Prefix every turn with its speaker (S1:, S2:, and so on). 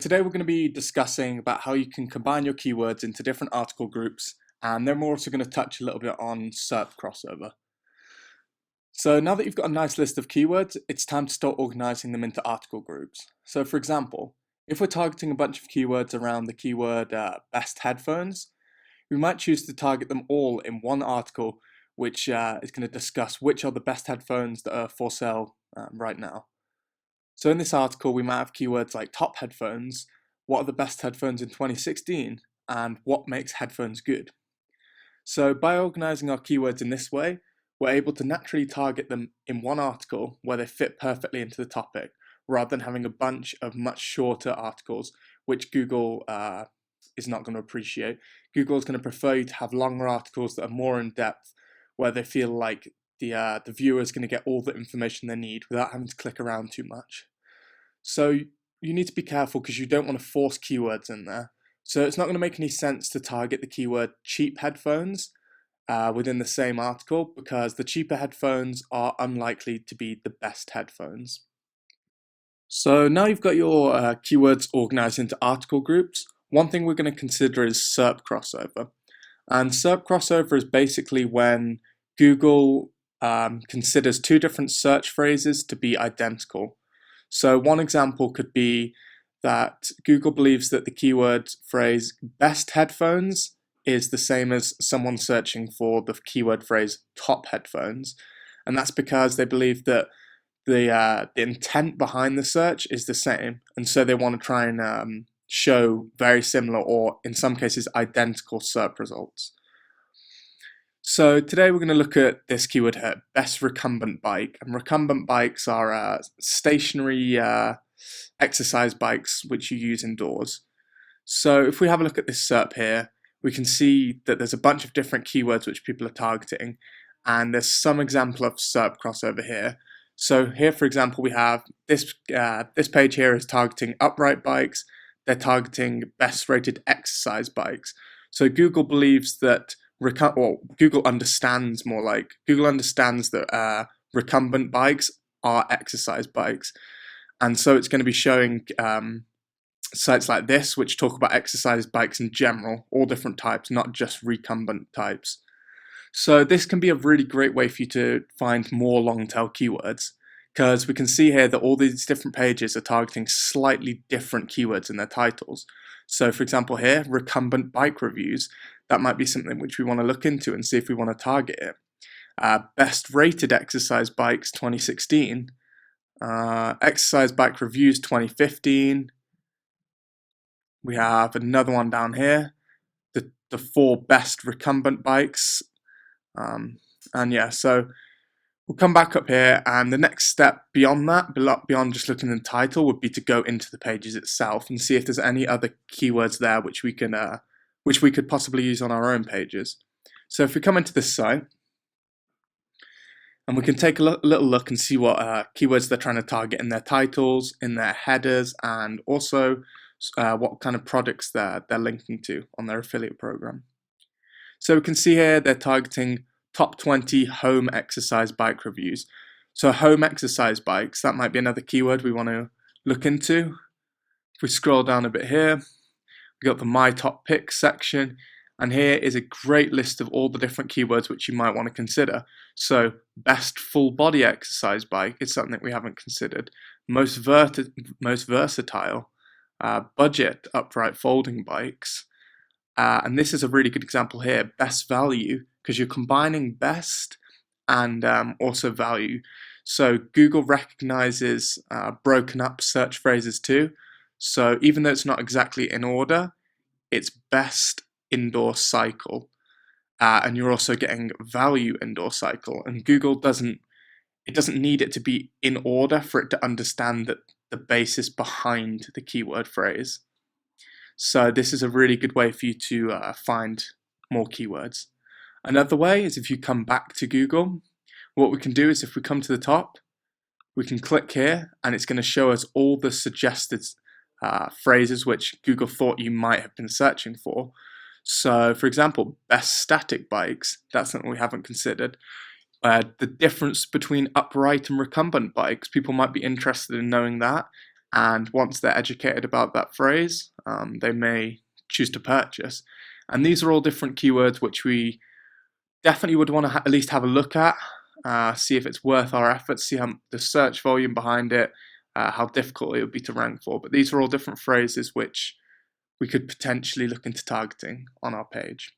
S1: Today we're going to be discussing about how you can combine your keywords into different article groups, and then we're also going to touch a little bit on SERP crossover. So now that you've got a nice list of keywords, it's time to start organizing them into article groups. So for example, if we're targeting a bunch of keywords around the keyword best headphones, we might choose to target them all in one article, which is going to discuss which are the best headphones that are for sale right now. So in this article, we might have keywords like top headphones, what are the best headphones in 2016, and what makes headphones good. So by organizing our keywords in this way, we're able to naturally target them in one article where they fit perfectly into the topic, rather than having a bunch of much shorter articles, which Google is not going to appreciate. Google is going to prefer you to have longer articles that are more in depth, where they feel like the viewer is going to get all the information they need without having to click around too much. So you need to be careful because you don't want to force keywords in there. So it's not going to make any sense to target the keyword cheap headphones within the same article, because the cheaper headphones are unlikely to be the best headphones. So now you've got your keywords organized into article groups, one thing we're going to consider is SERP crossover. And SERP crossover is basically when Google considers two different search phrases to be identical. So one example could be that Google believes that the keyword phrase best headphones is the same as someone searching for the keyword phrase top headphones. And that's because they believe that the intent behind the search is the same. And so they want to try and show very similar, or in some cases identical, SERP results. So today we're going to look at this keyword here, best recumbent bike. And recumbent bikes are stationary exercise bikes which you use indoors. So if we have a look at this SERP here, we can see that there's a bunch of different keywords which people are targeting, and there's some example of SERP crossover here. So here, for example, we have this page here is targeting upright bikes. They're targeting best rated exercise bikes. So Google believes that Google understands that recumbent bikes are exercise bikes, and so it's going to be showing sites like this which talk about exercise bikes in general, all different types, not just recumbent types. So this can be a really great way for you to find more long tail keywords, because we can see here that all these different pages are targeting slightly different keywords in their titles. So for example here, recumbent bike reviews, that might be something which we want to look into and see if we want to target it. Best rated exercise bikes 2016, exercise bike reviews 2015. We have another one down here, the 4 best recumbent bikes. And yeah, so we'll come back up here, and the next step beyond that, beyond just looking at the title, would be to go into the pages itself and see if there's any other keywords there which we could possibly use on our own pages. So if we come into this site, and we can take a little look and see what keywords they're trying to target in their titles, in their headers, and also what kind of products they're linking to on their affiliate program. So we can see here they're targeting top 20 home exercise bike reviews. So home exercise bikes, that might be another keyword we want to look into. If we scroll down a bit here, we've got the My Top Picks section, and here is a great list of all the different keywords which you might want to consider. So best full body exercise bike is something we haven't considered. Most versatile, budget upright folding bikes. And this is a really good example here, best value, because you're combining best and also value. So Google recognizes broken up search phrases too. So even though it's not exactly in order, it's best indoor cycle. And you're also getting value indoor cycle. And Google doesn't need it to be in order for it to understand that the basis behind the keyword phrase. So this is a really good way for you to find more keywords. Another way is if you come back to Google, what we can do is if we come to the top, we can click here, and it's going to show us all the suggested phrases which Google thought you might have been searching for. So for example, best static bikes, that's something we haven't considered. The difference between upright and recumbent bikes, people might be interested in knowing that, and once they're educated about that phrase, they may choose to purchase. And these are all different keywords which we definitely would want to at least have a look at, see if it's worth our efforts, see how the search volume behind it, how difficult it would be to rank for. But these are all different phrases which we could potentially look into targeting on our page.